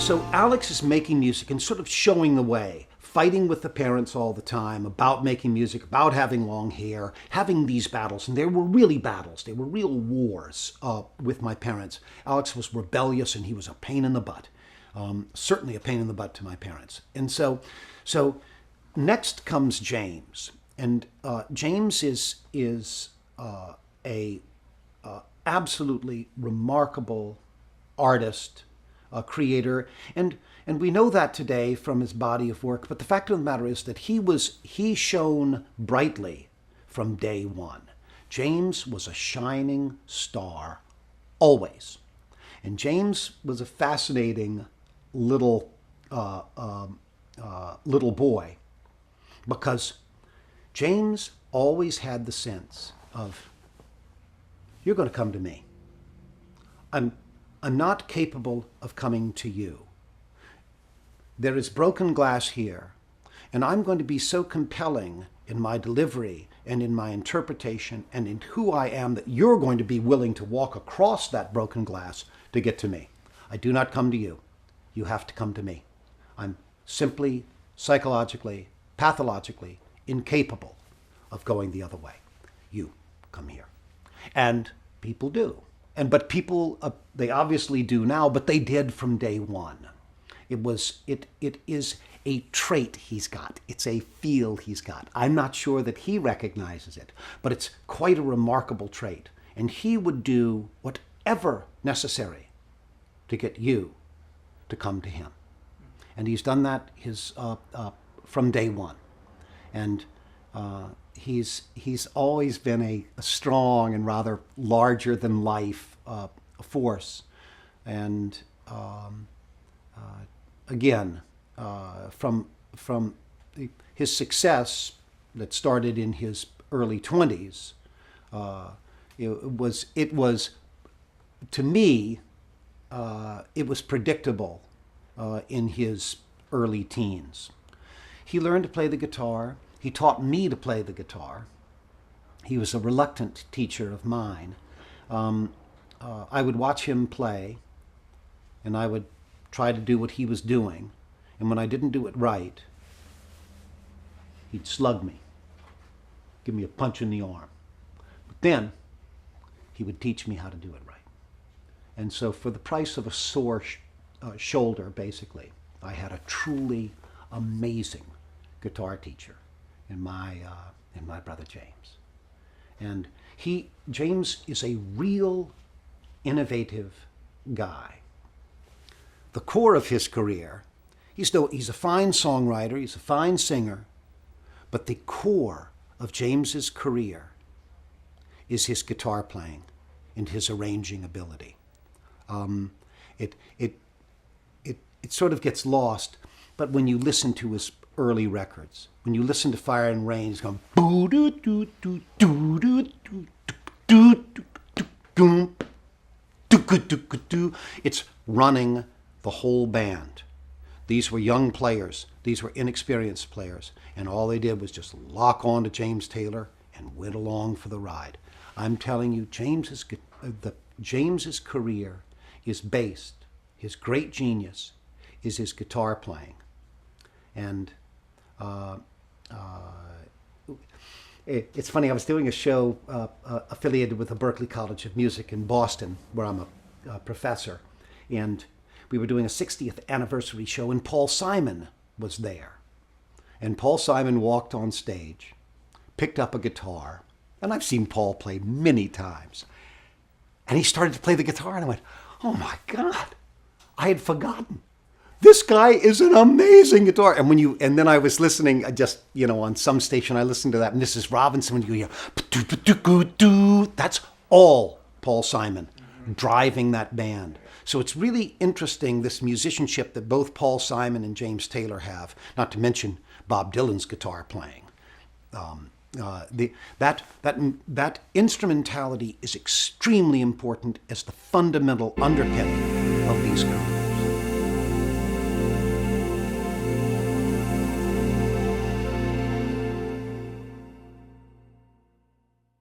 So Alex is making music and sort of showing the way, fighting with the parents all the time about making music, about having long hair, having these battles. And there were really battles. They were real wars with my parents. Alex was rebellious and he was a pain in the butt. Certainly a pain in the butt to my parents. And so next comes James. And James is a absolutely remarkable artist, creator, and we know that today from his body of work. But the fact of the matter is that he shone brightly from day one. James was a shining star, always, and James was a fascinating little boy, because James always had the sense of, you're going to come to me. I'm not capable of coming to you. There is broken glass here, and I'm going to be so compelling in my delivery and in my interpretation and in who I am that you're going to be willing to walk across that broken glass to get to me. I do not come to you. You have to come to me. I'm simply, psychologically, pathologically incapable of going the other way. You come here. And people do. But people, they obviously do now, but they did from day one. It is a trait he's got. It's a feel he's got. I'm not sure that he recognizes it, but it's quite a remarkable trait. And he would do whatever necessary to get you to come to him. And he's done that from day one. And he's always been a strong and rather larger than life force. And again, from his success that started in his early 20s, it was to me it was predictable in his early teens. He learned to play the guitar. He taught me to play the guitar. He was a reluctant teacher of mine. I would watch him play, and I would try to do what he was doing. And when I didn't do it right, he'd slug me, give me a punch in the arm. But then he would teach me how to do it right. And so for the price of a sore shoulder, basically, I had a truly amazing guitar teacher in my brother James. And James is a real innovative guy. The core of his career, he's a fine songwriter, he's a fine singer, but the core of James's career is his guitar playing and his arranging ability. It sort of gets lost, but when you listen to his early records, when you listen to Fire and Rain, he's going boo doo doo doo doo doo doo doo doo doo. It's running the whole band. These were young players. These were inexperienced players, and all they did was just lock on to James Taylor and went along for the ride. I'm telling you, James's career is based. His great genius is his guitar playing, and it's funny. I was doing a show affiliated with the Berklee College of Music in Boston, where I'm a professor, and we were doing a 60th anniversary show, and Paul Simon was there. And Paul Simon walked on stage, picked up a guitar, and I've seen Paul play many times. And he started to play the guitar, and I went, oh my God, I had forgotten. This guy is an amazing guitar. And then I was listening, on some station, I listened to that, and Mrs. Robinson, when you hear, that's all Paul Simon driving that band. So it's really interesting, this musicianship that both Paul Simon and James Taylor have, not to mention Bob Dylan's guitar playing. That instrumentality is extremely important as the fundamental underpinning of these groups.